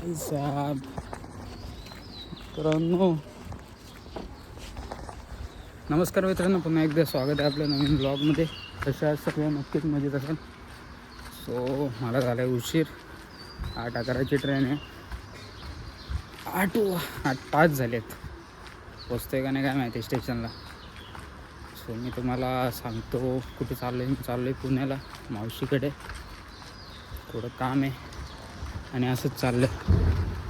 भाई साहब मित्रांनो, नमस्कार मित्रांनो, पुन्हा एकदा स्वागत आहे आपल्या नवीन ब्लॉगमध्ये. तशा सगळ्या नक्कीच मजेत असेल. सो मला झाला आहे उशीर. 8:11ची ट्रेन आहे. 8:05 झालेत. पोचतोय का नाही काय माहिती स्टेशनला. सो मी तुम्हाला सांगतो कुठे चाललो आहे. मी चाललो आहे पुण्याला मावशीकडे. थोडं काम आहे आणि असंच चाललं आहे.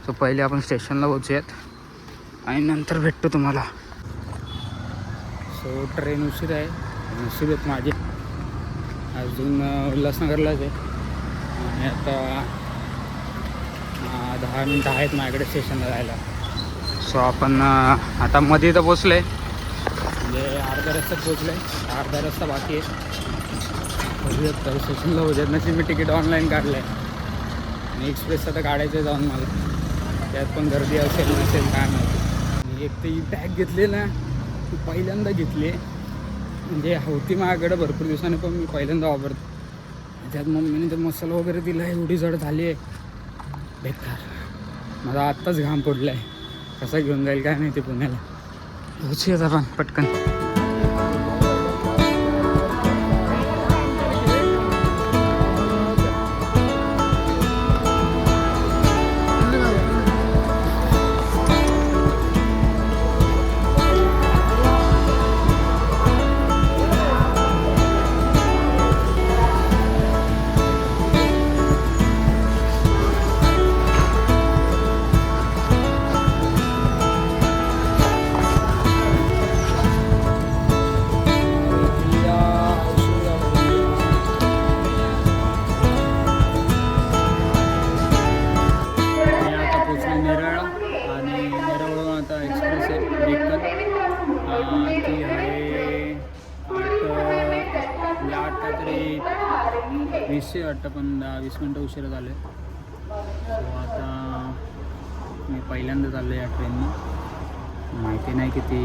सो पहिले आपण स्टेशनला पोहोचूयात आणि नंतर भेटतो तुम्हाला. सो ट्रेन उशीर आहे. उशीर आहेत माझे. अजून उल्हासनगरलाच आहे आणि आता 10 मिनटं आहेत माझ्याकडे स्टेशनला जायला. सो आपण आता मध्ये तर पोचलो आहे, म्हणजे अर्धा रस्त्यात पोचलो आहे. अर्धा रस्ता बाकी आहे. तर स्टेशनला होत्यात नशी मी तिकीट ऑनलाईन काढलं आहे आणि एक्सप्रेस आता काढायचं जाऊन मला. त्यात पण गर्दी असेल नसेल काय माहिती. मी एक तर ही बॅग घेतली ना, ती पहिल्यांदा घेतली. म्हणजे होती माझ्याकडे भरपूर दिवसाने, पण मी पहिल्यांदा वापरतो. त्यात मम्मीने तर मसाला वगैरे दिला आहे. एवढी जड झाली आहे बेकार. मला आत्ताच घाम पडला आहे. कसा घेऊन जाईल काय माहिती पुण्याला. पोचूयात आपण पटकन. ती आहे 8 काहीतरी 20 वाटतं, पण 10-20 मिनटं उशिरा झाले. सो आता मी पहिल्यांदा चाललो या ट्रेनने. माहिती नाही किती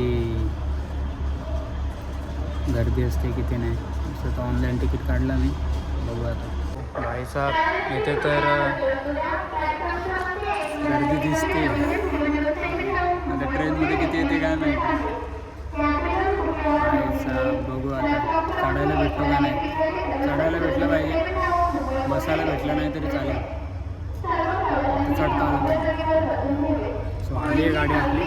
गर्दी असते किती नाही. असं तर ऑनलाईन तिकीट काढलं मी, बघू आता. भाईसाहेब इथे तर गर्दी दिसते. आता ट्रेनमध्ये किती येते काय माहिती. बघू आता चढायला भेटतो का नाही. चढायला भेटलं पाहिजे, बसायला भेटलं नाही तरी चालेल. चढता आलं पाहिजे. सो आली आहे गाडी आपली,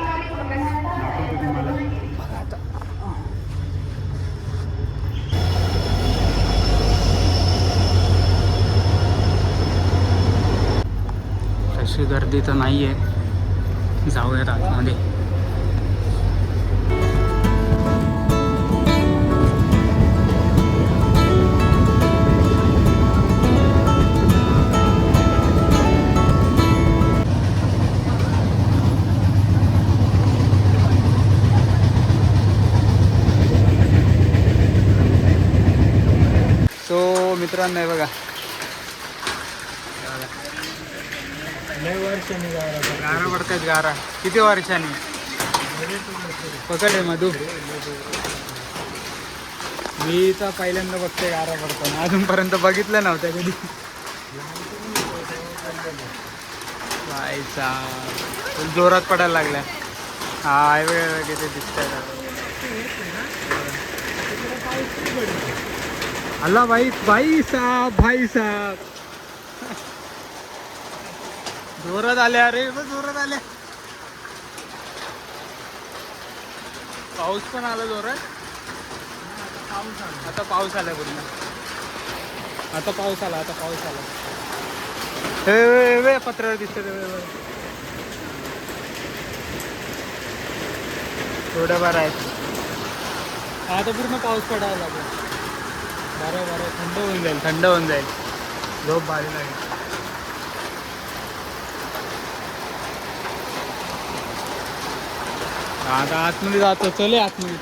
दाखवतो तुम्हाला. बघा आता तशी गर्दी तर नाही आहे. जाऊयात आतमध्ये. सो मित्रांनो बघा, गारा पडतात. गारा किती वर्षांनी पकड आहे मधू. मी तर पहिल्यांदा बघते गारा पडताना. अजूनपर्यंत बघितलं नव्हतं कधी. जायचा जोरात पडायला लागलाय. हा वेळ किती दिसतंय. अल्ला भाई, भाई साहब जोरात आल्या. अरे जोरात आल्या. पाऊस पण आला जोरात. आता पाऊस आला पूर्ण. आता पाऊस आला. हे पत्रावर दिसत थोडं बरं आहे. आता पूर्ण पाऊस पडायला लागला. बरं थंड होऊन जाईल. झोप भारी लागेल. आता आतमध्ये जातो. चले आतमध्ये.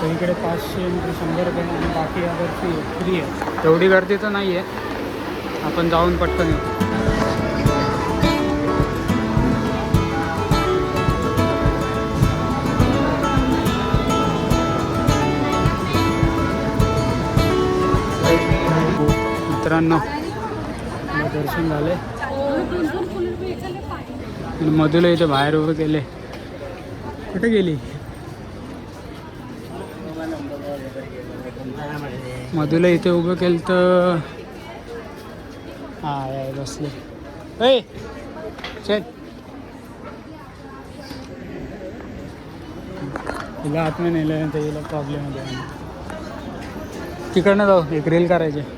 इकडे 500 म्हणजे 100 रुपये आणि बाकी अगर फ्री आहे. तेवढी गर्दी तर नाही आहे. आपण जाऊन पटकन येऊ. मित्रांनो दर्शन झाले आणि मधुला इथे बाहेर उभे केले. कुठे गेली मधुला इथे उभं केलं तर हा याय बसले. ए चल तिला आतमध्ये नेलं तर हिला प्रॉब्लेम होते. तिकडनं जाऊ एक रील करायचे.